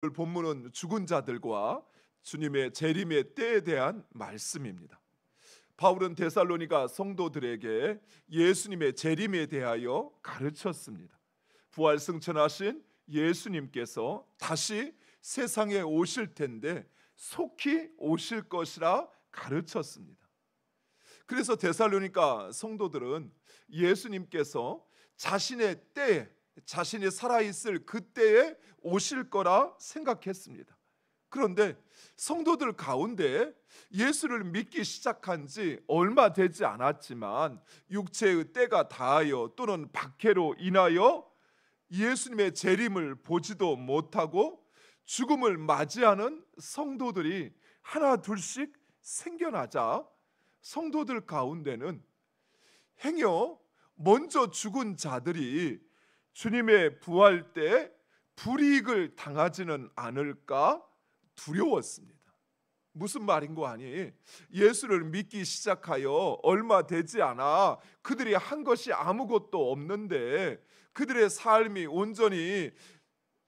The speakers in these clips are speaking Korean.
오늘 본문은 죽은 자들과 주님의 재림의 때에 대한 말씀입니다. 바울은 데살로니가 성도들에게 예수님의 재림에 대하여 가르쳤습니다. 부활 승천하신 예수님께서 다시 세상에 오실 텐데 속히 오실 것이라 가르쳤습니다. 그래서 데살로니가 성도들은 예수님께서 자신의 때에, 자신이 살아있을 그때에 오실 거라 생각했습니다. 그런데 성도들 가운데 예수를 믿기 시작한 지 얼마 되지 않았지만 육체의 때가 다하여 또는 박해로 인하여 예수님의 재림을 보지도 못하고 죽음을 맞이하는 성도들이 하나 둘씩 생겨나자 성도들 가운데는 행여 먼저 죽은 자들이 주님의 부활 때 불이익을 당하지는 않을까 두려웠습니다. 무슨 말인고 하니 예수를 믿기 시작하여 얼마 되지 않아 그들이 한 것이 아무것도 없는데 그들의 삶이 온전히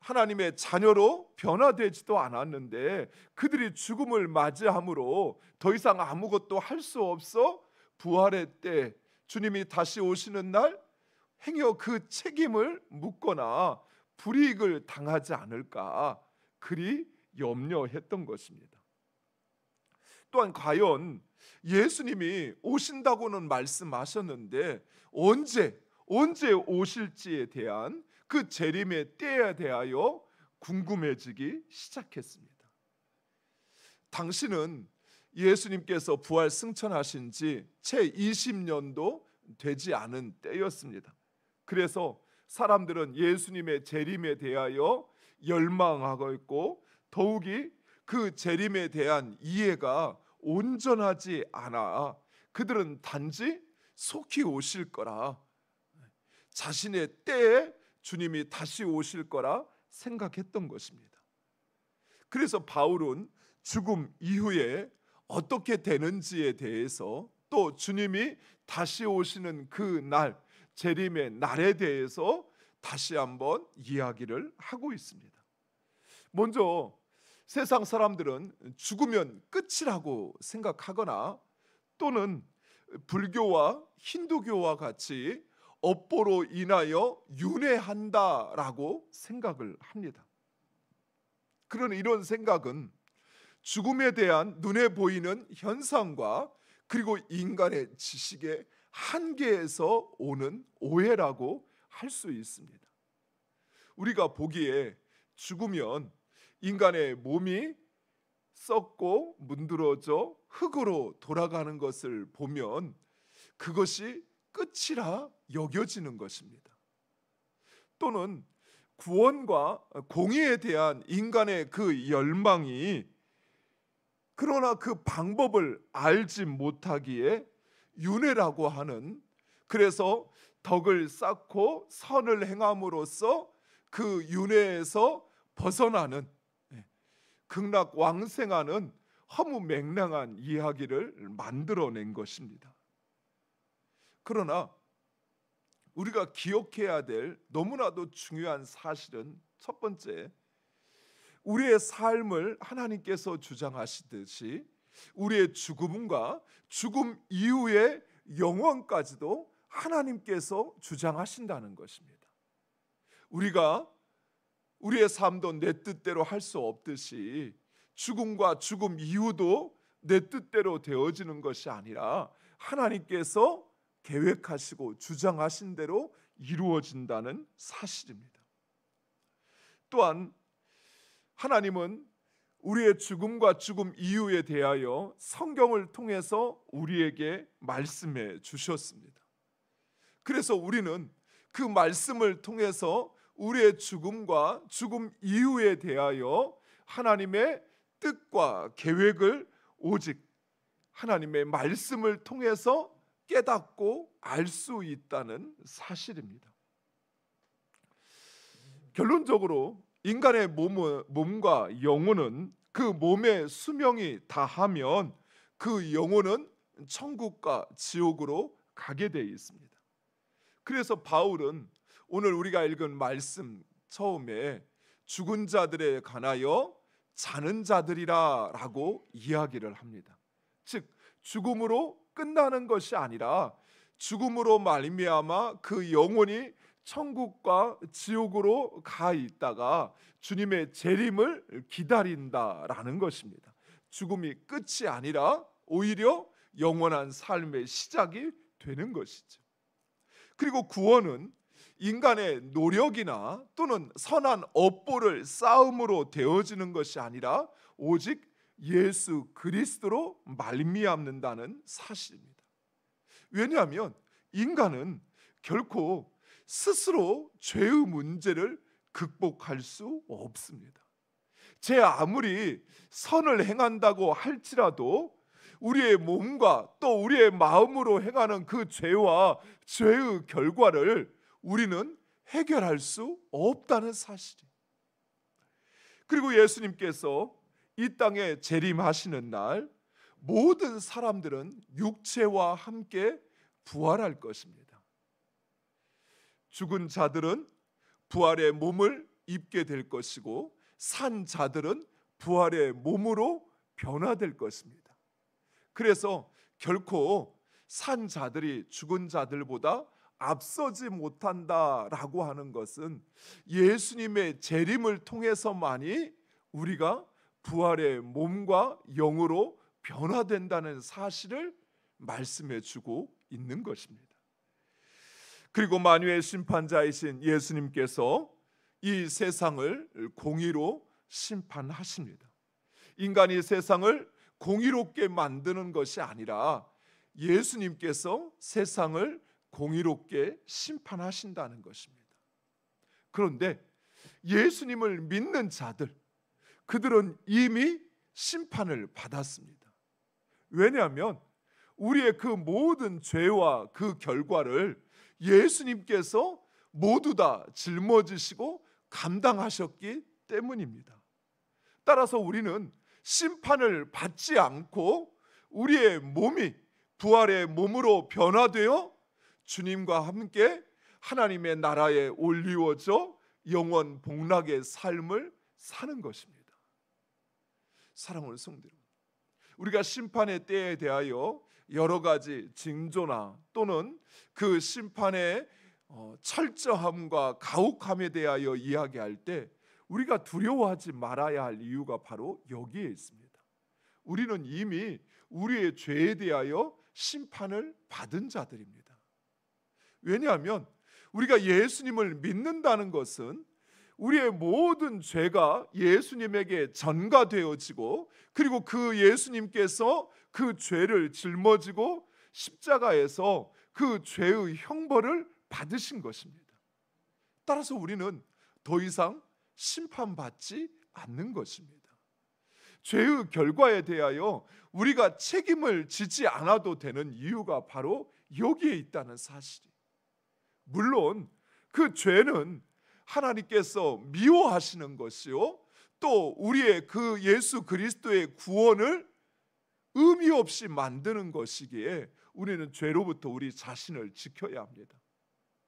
하나님의 자녀로 변화되지도 않았는데 그들이 죽음을 맞이함으로 더 이상 아무것도 할 수 없어 부활의 때 주님이 다시 오시는 날 행여 그 책임을 묻거나 불이익을 당하지 않을까 그리 염려했던 것입니다. 또한 과연 예수님이 오신다고는 말씀하셨는데 언제 오실지에 대한 그 재림의 때에 대하여 궁금해지기 시작했습니다. 당시는 예수님께서 부활 승천하신 지 채 20년도 되지 않은 때였습니다. 그래서 사람들은 예수님의 재림에 대하여 열망하고 있고 더욱이 그 재림에 대한 이해가 온전하지 않아 그들은 단지 속히 오실 거라, 자신의 때에 주님이 다시 오실 거라 생각했던 것입니다. 그래서 바울은 죽음 이후에 어떻게 되는지에 대해서 또 주님이 다시 오시는 그 날, 재림의 날에 대해서 다시 한번 이야기를 하고 있습니다. 먼저 세상 사람들은 죽으면 끝이라고 생각하거나 또는 불교와 힌두교와 같이 업보로 인하여 윤회한다라고 생각을 합니다. 그런 이런 생각은 죽음에 대한 눈에 보이는 현상과 그리고 인간의 지식의 한계에서 오는 오해라고 할 수 있습니다. 우리가 보기에 죽으면 인간의 몸이 썩고 문드러져 흙으로 돌아가는 것을 보면 그것이 끝이라 여겨지는 것입니다. 또는 구원과 공의에 대한 인간의 그 열망이 그러나 그 방법을 알지 못하기에 윤회라고 하는, 그래서 덕을 쌓고 선을 행함으로써 그 윤회에서 벗어나는 극락왕생하는 허무맹랑한 이야기를 만들어낸 것입니다. 그러나 우리가 기억해야 될 너무나도 중요한 사실은 첫 번째, 우리의 삶을 하나님께서 주장하시듯이 우리의 죽음과 죽음 이후의 영원까지도 하나님께서 주장하신다는 것입니다. 우리가 우리의 삶도 내 뜻대로 할 수 없듯이 죽음과 죽음 이후도 내 뜻대로 되어지는 것이 아니라 하나님께서 계획하시고 주장하신 대로 이루어진다는 사실입니다. 또한 하나님은 우리의 죽음과 죽음 이후에 대하여 성경을 통해서 우리에게 말씀해 주셨습니다. 그래서 우리는 그 말씀을 통해서 우리의 죽음과 죽음 이후에 대하여 하나님의 뜻과 계획을 오직 하나님의 말씀을 통해서 깨닫고 알 수 있다는 사실입니다. 결론적으로 인간의 몸과 영혼은 그 몸의 수명이 다하면 그 영혼은 천국과 지옥으로 가게 되어 있습니다. 그래서 바울은 오늘 우리가 읽은 말씀 처음에 죽은 자들에 관하여 자는 자들이라라고 이야기를 합니다. 즉 죽음으로 끝나는 것이 아니라 죽음으로 말미암아 그 영혼이 천국과 지옥으로 가 있다가 주님의 재림을 기다린다라는 것입니다. 죽음이 끝이 아니라 오히려 영원한 삶의 시작이 되는 것이죠. 그리고 구원은 인간의 노력이나 또는 선한 업보를 쌓음으로 되어지는 것이 아니라 오직 예수 그리스도로 말미암는다는 사실입니다. 왜냐하면 인간은 결코 스스로 죄의 문제를 극복할 수 없습니다. 제 아무리 선을 행한다고 할지라도 우리의 몸과 또 우리의 마음으로 행하는 그 죄와 죄의 결과를 우리는 해결할 수 없다는 사실이에요. 그리고 예수님께서 이 땅에 재림하시는 날 모든 사람들은 육체와 함께 부활할 것입니다. 죽은 자들은 부활의 몸을 입게 될 것이고 산 자들은 부활의 몸으로 변화될 것입니다. 그래서 결코 산 자들이 죽은 자들보다 앞서지 못한다라고 하는 것은 예수님의 재림을 통해서만이 우리가 부활의 몸과 영으로 변화된다는 사실을 말씀해 주고 있는 것입니다. 그리고 만유의 심판자이신 예수님께서 이 세상을 공의로 심판하십니다. 인간이 세상을 공의롭게 만드는 것이 아니라 예수님께서 세상을 공의롭게 심판하신다는 것입니다. 그런데 예수님을 믿는 자들, 그들은 이미 심판을 받았습니다. 왜냐하면 우리의 그 모든 죄와 그 결과를 예수님께서 모두 다 짊어지시고 감당하셨기 때문입니다. 따라서 우리는 심판을 받지 않고 우리의 몸이 부활의 몸으로 변화되어 주님과 함께 하나님의 나라에 올리워져 영원 복락의 삶을 사는 것입니다. 사랑하는 성도 여러분, 우리가 심판의 때에 대하여 여러 가지 징조나 또는 그 심판의 철저함과 가혹함에 대하여 이야기할 때 우리가 두려워하지 말아야 할 이유가 바로 여기에 있습니다. 우리는 이미 우리의 죄에 대하여 심판을 받은 자들입니다. 왜냐하면 우리가 예수님을 믿는다는 것은 우리의 모든 죄가 예수님에게 전가되어지고 그리고 그 예수님께서 그 죄를 짊어지고 십자가에서 그 죄의 형벌을 받으신 것입니다. 따라서 우리는 더 이상 심판받지 않는 것입니다. 죄의 결과에 대하여 우리가 책임을 지지 않아도 되는 이유가 바로 여기에 있다는 사실이. 물론 그 죄는 하나님께서 미워하시는 것이요 또 우리의 그 예수 그리스도의 구원을 의미 없이 만드는 것이기에 우리는 죄로부터 우리 자신을 지켜야 합니다.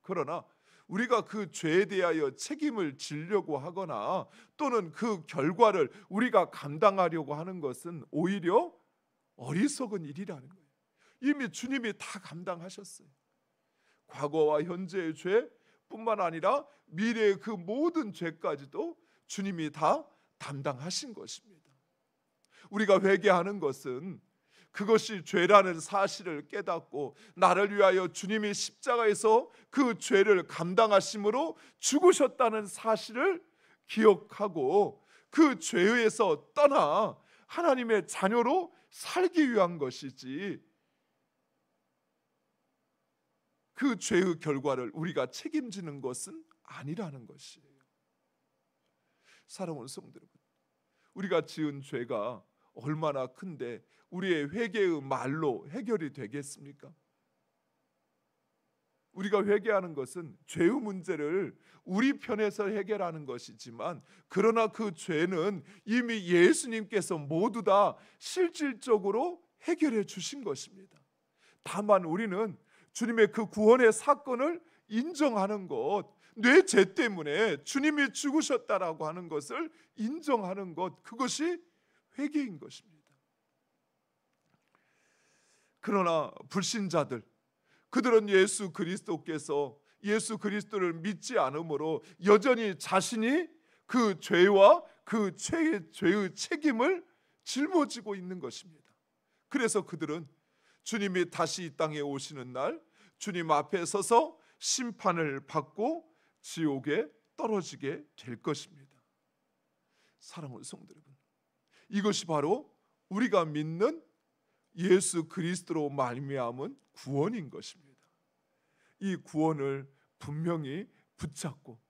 그러나 우리가 그 죄에 대하여 책임을 지려고 하거나 또는 그 결과를 우리가 감당하려고 하는 것은 오히려 어리석은 일이라는 거예요. 이미 주님이 다 감당하셨어요. 과거와 현재의 죄뿐만 아니라 미래의 그 모든 죄까지도 주님이 다 담당하신 것입니다. 우리가 회개하는 것은 그것이 죄라는 사실을 깨닫고 나를 위하여 주님이 십자가에서 그 죄를 감당하심으로 죽으셨다는 사실을 기억하고 그 죄에서 떠나 하나님의 자녀로 살기 위한 것이지 그 죄의 결과를 우리가 책임지는 것은 아니라는 것이에요. 사랑하는 성도 여러분, 우리가 지은 죄가 얼마나 큰데 우리의 회개의 말로 해결이 되겠습니까? 우리가 회개하는 것은 죄의 문제를 우리 편에서 해결하는 것이지만 그러나 그 죄는 이미 예수님께서 모두 다 실질적으로 해결해 주신 것입니다. 다만 우리는 주님의 그 구원의 사건을 인정하는 것 내 죄 때문에 주님이 죽으셨다라고 하는 것을 인정하는 것, 그것이 회개인 것입니다. 그러나 불신자들, 그들은 예수 그리스도를 믿지 않으므로 여전히 자신이 그 죄와 그 죄의 책임을 짊어지고 있는 것입니다. 그래서 그들은 주님이 다시 이 땅에 오시는 날 주님 앞에 서서 심판을 받고 지옥에 떨어지게 될 것입니다. 사랑하는 성도 여러분, 이것이 바로 우리가 믿는 예수 그리스도로 말미암은 구원인 것입니다. 이 구원을 분명히 붙잡고,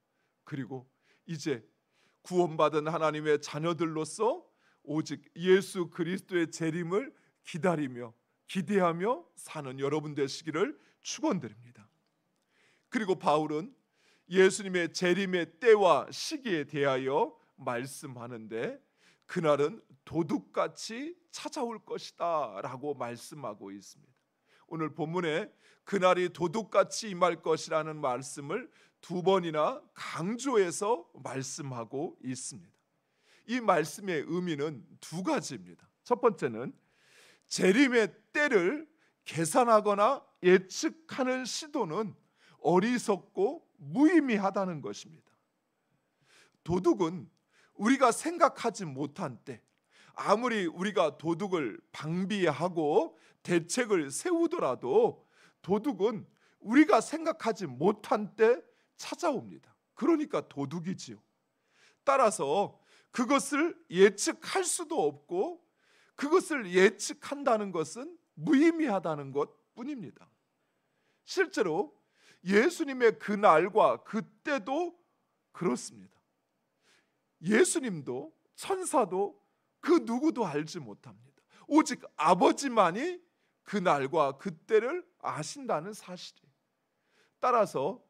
그리고 이제 구원받은 하나님의 자녀들로서 오직 예수 그리스도의 재림을 기다리며 기대하며 사는 여러분 되시기를 축원드립니다. 그리고 바울은 예수님의 재림의 때와 시기에 대하여 말씀하는데, 그날은 도둑같이 찾아올 것이다 라고 말씀하고 있습니다. 오늘 본문에 그날이 도둑같이 임할 것이라는 말씀을 두 번이나 강조해서 말씀하고 있습니다. 이 말씀의 의미는 두 가지입니다. 첫 번째는 재림의 때를 계산하거나 예측하는 시도는 어리석고 무의미하다는 것입니다. 도둑은 우리가 생각하지 못한 때, 아무리 우리가 도둑을 방비하고 대책을 세우더라도 도둑은 우리가 생각하지 못한 때 찾아옵니다. 그러니까 도둑이지요. 따라서 그것을 예측할 수도 없고, 그것을 예측한다는 것은 무의미하다는 것뿐입니다. 실제로 예수님의 그 날과 그때도 그렇습니다. 예수님도 천사도 그 누구도 알지 못합니다. 오직 아버지만이 그 날과 그때를 아신다는 사실이에요. 따라서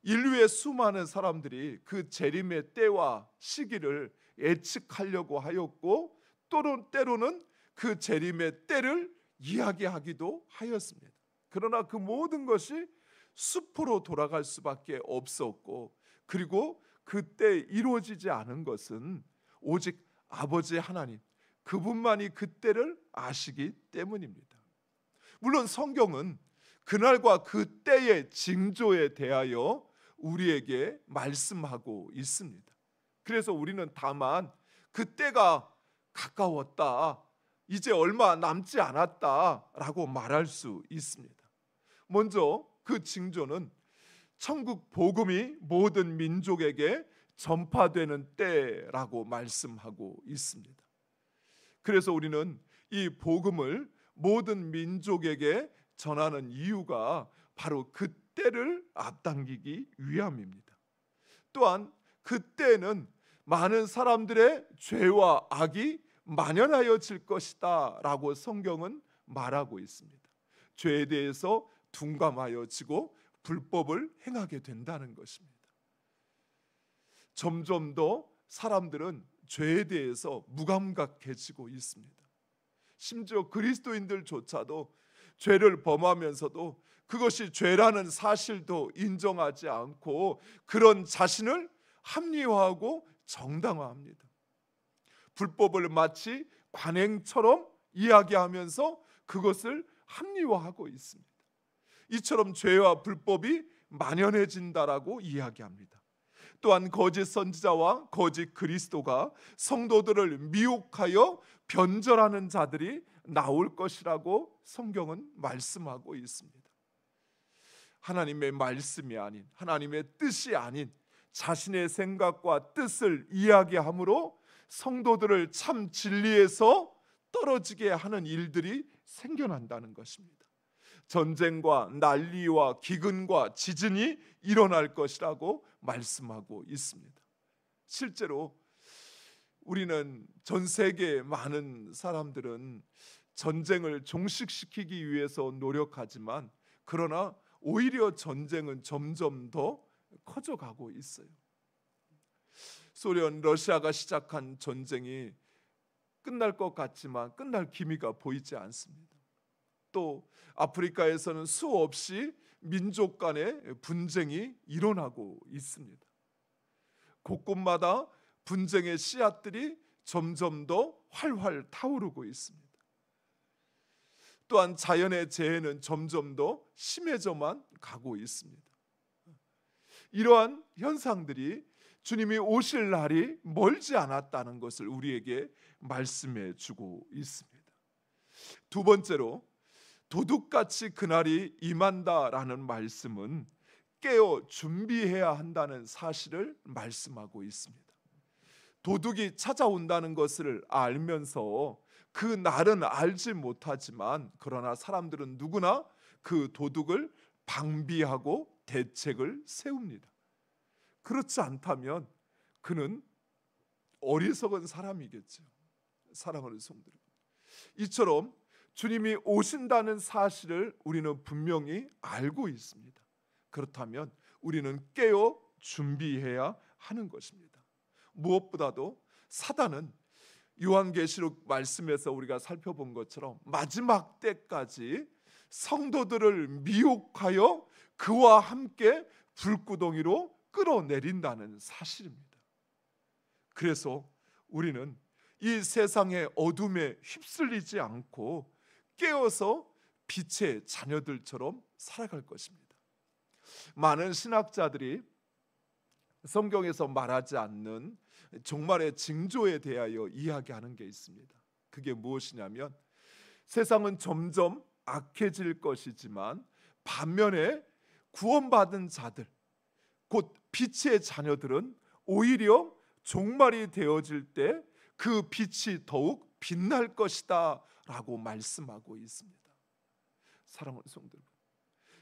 인류의 수많은 사람들이 그 재림의 때와 시기를 예측하려고 하였고, 또는 때로는 그 재림의 때를 이야기하기도 하였습니다. 그러나 그 모든 것이 수포로 돌아갈 수밖에 없었고, 그리고 그때 이루어지지 않은 것은 오직 아버지 하나님, 그분만이 그때를 아시기 때문입니다. 물론 성경은 그날과 그때의 징조에 대하여 우리에게 말씀하고 있습니다. 그래서 우리는 다만 그때가 가까웠다, 이제 얼마 남지 않았다라고 말할 수 있습니다. 먼저 그 징조는 천국 복음이 모든 민족에게 전파되는 때라고 말씀하고 있습니다. 그래서 우리는 이 복음을 모든 민족에게 전하는 이유가 바로 그때를 앞당기기 위함입니다. 또한 그때는 많은 사람들의 죄와 악이 만연하여질 것이다 라고 성경은 말하고 있습니다. 죄에 대해서 둔감하여지고 불법을 행하게 된다는 것입니다. 점점 더 사람들은 죄에 대해서 무감각해지고 있습니다. 심지어 그리스도인들조차도 죄를 범하면서도 그것이 죄라는 사실도 인정하지 않고 그런 자신을 합리화하고 정당화합니다. 불법을 마치 관행처럼 이야기하면서 그것을 합리화하고 있습니다. 이처럼 죄와 불법이 만연해진다라고 이야기합니다. 또한 거짓 선지자와 거짓 그리스도가 성도들을 미혹하여 변절하는 자들이 나올 것이라고 성경은 말씀하고 있습니다. 하나님의 말씀이 아닌, 하나님의 뜻이 아닌 자신의 생각과 뜻을 이야기함으로 성도들을 참 진리에서 떨어지게 하는 일들이 생겨난다는 것입니다. 전쟁과 난리와 기근과 지진이 일어날 것이라고 말씀하고 있습니다. 실제로 우리는 전 세계의 많은 사람들은 전쟁을 종식시키기 위해서 노력하지만, 그러나 오히려 전쟁은 점점 더 커져가고 있어요. 소련, 러시아가 시작한 전쟁이 끝날 것 같지만 끝날 기미가 보이지 않습니다. 또 아프리카에서는 수없이 민족 간의 분쟁이 일어나고 있습니다. 곳곳마다 분쟁의 씨앗들이 점점 더 활활 타오르고 있습니다. 또한 자연의 재해는 점점 더 심해져만 가고 있습니다. 이러한 현상들이 주님이 오실 날이 멀지 않았다는 것을 우리에게 말씀해 주고 있습니다. 두 번째로 도둑같이 그날이 임한다라는 말씀은 깨어 준비해야 한다는 사실을 말씀하고 있습니다. 도둑이 찾아온다는 것을 알면서 그 날은 알지 못하지만 그러나 사람들은 누구나 그 도둑을 방비하고 대책을 세웁니다. 그렇지 않다면 그는 어리석은 사람이겠죠. 사랑하는 성도들, 이처럼 주님이 오신다는 사실을 우리는 분명히 알고 있습니다. 그렇다면 우리는 깨어 준비해야 하는 것입니다. 무엇보다도 사단은 요한계시록 말씀에서 우리가 살펴본 것처럼 마지막 때까지 성도들을 미혹하여 그와 함께 불구덩이로 끌어내린다는 사실입니다. 그래서 우리는 이 세상의 어둠에 휩쓸리지 않고 깨어서 빛의 자녀들처럼 살아갈 것입니다. 많은 신학자들이 성경에서 말하지 않는 종말의 징조에 대하여 이야기하는 게 있습니다. 그게 무엇이냐면 세상은 점점 악해질 것이지만 반면에 구원받은 자들, 곧 빛의 자녀들은 오히려 종말이 되어질 때 그 빛이 더욱 빛날 것이다 라고 말씀하고 있습니다. 사랑하는 성도 여러분,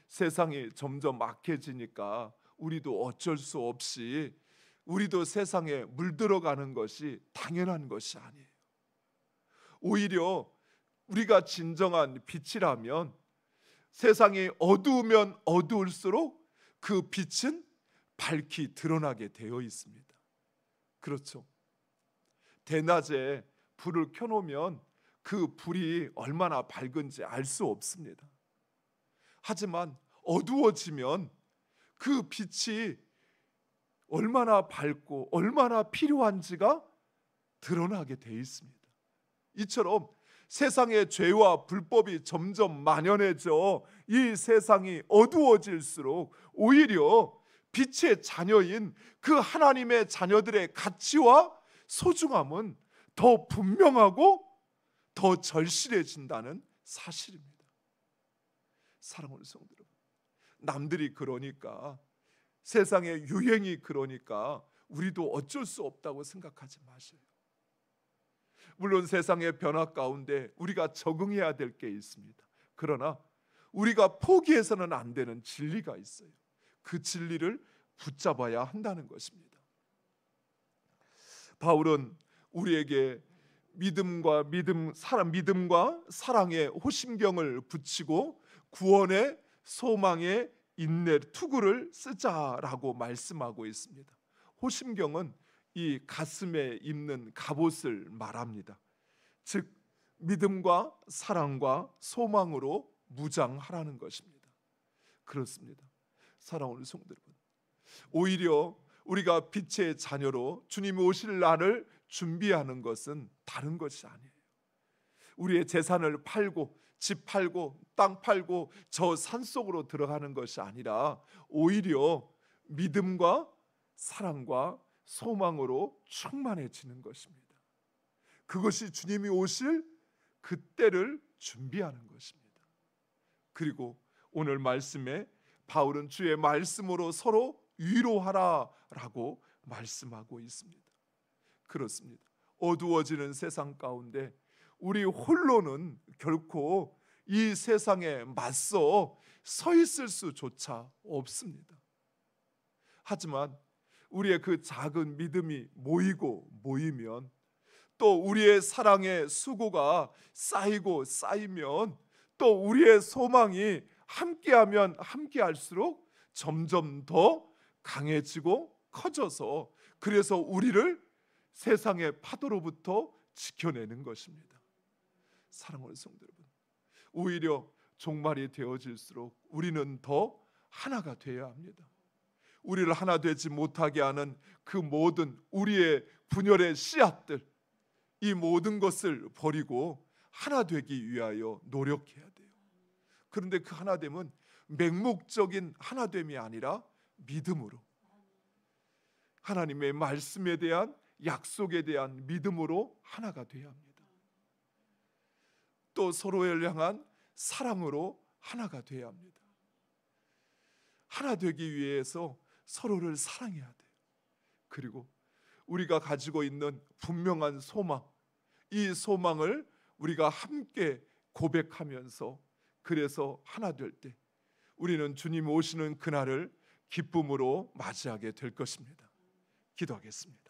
세상이 점점 악해지니까 우리도 어쩔 수 없이 우리도 세상에 물들어가는 것이 당연한 것이 아니에요. 오히려 우리가 진정한 빛이라면 세상이 어두우면 어두울수록 그 빛은 밝히 드러나게 되어 있습니다. 그렇죠. 대낮에 불을 켜놓으면 그 불이 얼마나 밝은지 알 수 없습니다. 하지만 어두워지면 그 빛이 얼마나 밝고 얼마나 필요한지가 드러나게 돼 있습니다. 이처럼 세상의 죄와 불법이 점점 만연해져 이 세상이 어두워질수록 오히려 빛의 자녀인 그 하나님의 자녀들의 가치와 소중함은 더 분명하고 더 절실해진다는 사실입니다. 사랑하는 성도 여러분, 남들이 그러니까, 세상의 유행이 그러니까 우리도 어쩔 수 없다고 생각하지 마세요. 물론 세상의 변화 가운데 우리가 적응해야 될 게 있습니다. 그러나 우리가 포기해서는 안 되는 진리가 있어요. 그 진리를 붙잡아야 한다는 것입니다. 바울은 우리에게 믿음과 사랑의 호심경을 붙이고 구원의 소망의 인내 투구를 쓰자라고 말씀하고 있습니다. 호심경은 이 가슴에 입는 갑옷을 말합니다. 즉 믿음과 사랑과 소망으로 무장하라는 것입니다. 그렇습니다. 사랑하는 성도 여러분, 오히려 우리가 빛의 자녀로 주님이 오실 날을 준비하는 것은 다른 것이 아니에요. 우리의 재산을 팔고 집 팔고 땅 팔고 저 산속으로 들어가는 것이 아니라 오히려 믿음과 사랑과 소망으로 충만해지는 것입니다. 그것이 주님이 오실 그때를 준비하는 것입니다. 그리고 오늘 말씀에 바울은 주의 말씀으로 서로 위로하라라고 말씀하고 있습니다. 그렇습니다. 어두워지는 세상 가운데 우리 홀로는 결코 이 세상에 맞서 서 있을 수조차 없습니다. 하지만 우리의 그 작은 믿음이 모이면 또 우리의 사랑의 수고가 쌓이고 쌓이면 또 우리의 소망이 함께하면 함께할수록 점점 더 강해지고 커져서 그래서 우리를 세상의 파도로부터 지켜내는 것입니다. 사랑하는 성도 여러분, 오히려 종말이 되어질수록 우리는 더 하나가 되어야 합니다. 우리를 하나 되지 못하게 하는 그 모든 우리의 분열의 씨앗들, 이 모든 것을 버리고 하나 되기 위하여 노력해야 돼요. 그런데 그 하나됨은 맹목적인 하나됨이 아니라 믿음으로, 하나님의 말씀에 대한 약속에 대한 믿음으로 하나가 되어야 합니다. 또 서로를 향한 사랑으로 하나가 되어야 합니다. 하나 되기 위해서 서로를 사랑해야 돼요. 그리고 우리가 가지고 있는 분명한 소망, 이 소망을 우리가 함께 고백하면서, 그래서 하나 될 때 우리는 주님 오시는 그날을 기쁨으로 맞이하게 될 것입니다. 기도하겠습니다.